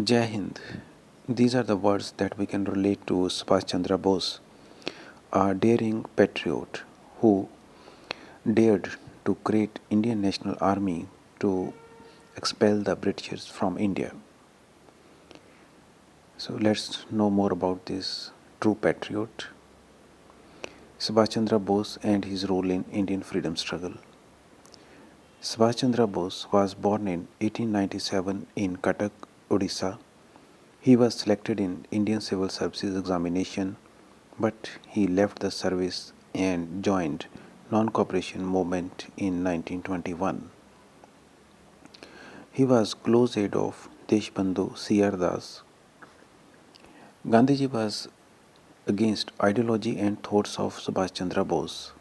Jai Hind. These are the words that we can relate to Subhash Chandra Bose, a daring patriot who dared to create Indian National Army to expel the Britishers from India. So let's know more about this true patriot, Subhash Chandra Bose and his role in Indian freedom struggle. Subhash Chandra Bose was born in 1897 in Cuttack, Odisha. He was selected in Indian Civil Services examination, but he left the service and joined non-cooperation movement in 1921. He was close aide of Deshbandhu C.R. Das. Gandhiji was against ideology and thoughts of Subhash Chandra Bose.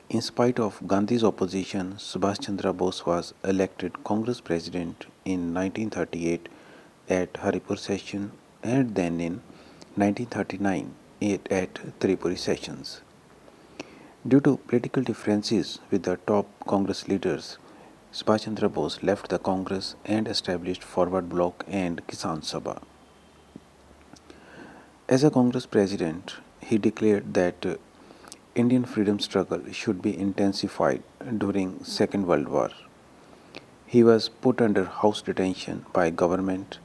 In spite of Gandhi's opposition, Subhash Chandra Bose was elected Congress President in 1938 at Haripur session and then in 1939 at Tripuri sessions. Due to political differences with the top Congress leaders, Subhash Chandra Bose left the Congress and established Forward Bloc and Kisan Sabha. As a Congress president, he declared that Indian freedom struggle should be intensified during Second World War. He was put under house detention by government.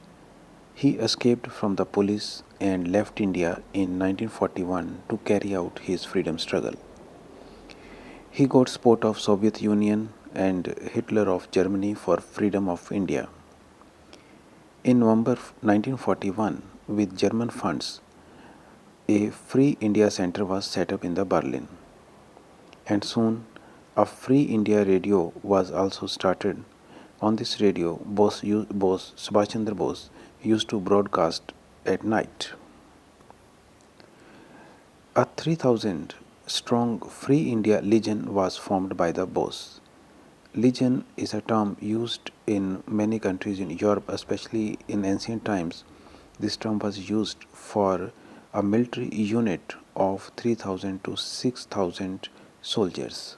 He escaped from the police and left India in 1941 to carry out his freedom struggle. He got support of Soviet Union and Hitler of Germany for freedom of India. In November 1941, with German funds, a Free India Center was set up in the Berlin, and soon a Free India radio was also started. On this radio, Subhash Chandra Bose used to broadcast at night. A 3,000 strong Free India Legion was formed by the Bose. Legion is a term used in many countries in Europe, especially in ancient times. This term was used for a military unit of 3,000 to 6,000 soldiers.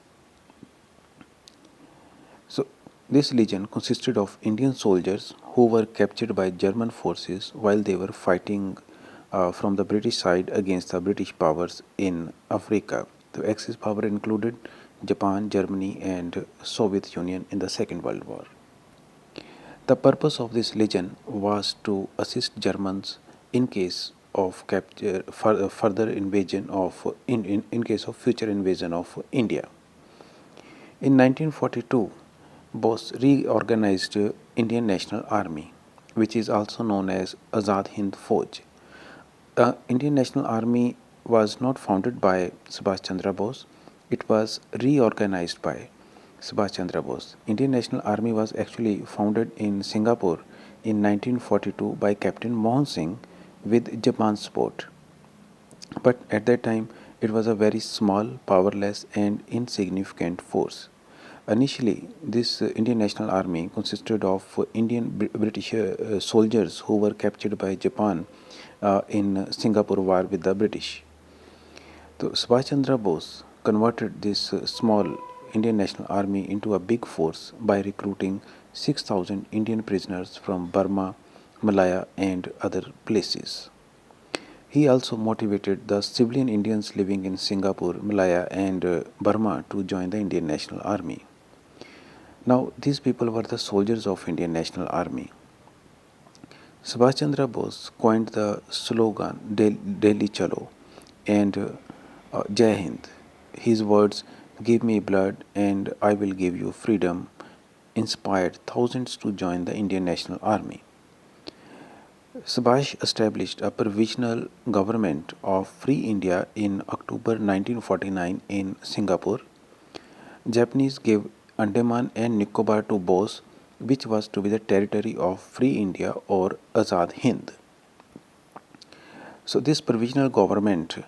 So, this legion consisted of Indian soldiers who were captured by German forces while they were fighting from the British side against the British powers in Africa. The Axis power included Japan, Germany, and Soviet Union in the Second World War. The purpose of this legion was to assist Germans in case of capture, further invasion of in case of future invasion of India. In 1942, Bose reorganized Indian National Army, which is also known as Azad Hind Fauj. Indian National Army was not founded by Subhash Chandra Bose; it was reorganized by Subhash Chandra Bose. Indian National Army was actually founded in Singapore in 1942 by Captain Mohan Singh with Japan's support. But at that time, it was a very small, powerless, and insignificant force. Initially, this Indian National Army consisted of Indian British soldiers who were captured by Japan in Singapore War with the British. So Subhash Chandra Bose converted this small Indian National Army into a big force by recruiting 6,000 Indian prisoners from Burma, Malaya, and other places. He also motivated the civilian Indians living in Singapore, Malaya, and Burma to join the Indian National Army. Now, these people were the soldiers of Indian National Army. Subhash Chandra Bose coined the slogan Delhi Chalo and Jai Hind. His words, "Give me blood and I will give you freedom," inspired thousands to join the Indian National Army. Subhash established a provisional government of Free India in October 1949 in Singapore. Japanese gave Andaman and Nicobar to Bose, which was to be the territory of Free India or Azad Hind. So, this provisional government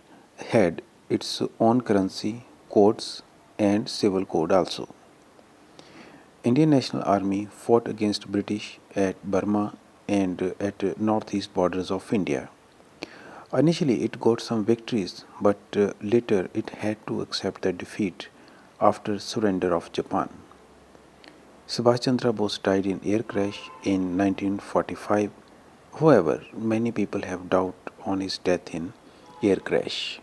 had its own currency, codes, and civil code also. Indian National Army fought against British at Burma and at northeast borders of India. Initially, it got some victories, but later it had to accept the defeat after surrender of Japan. Subhash Chandra Bose died in air crash in 1945 However, many people have doubt on his death in air crash.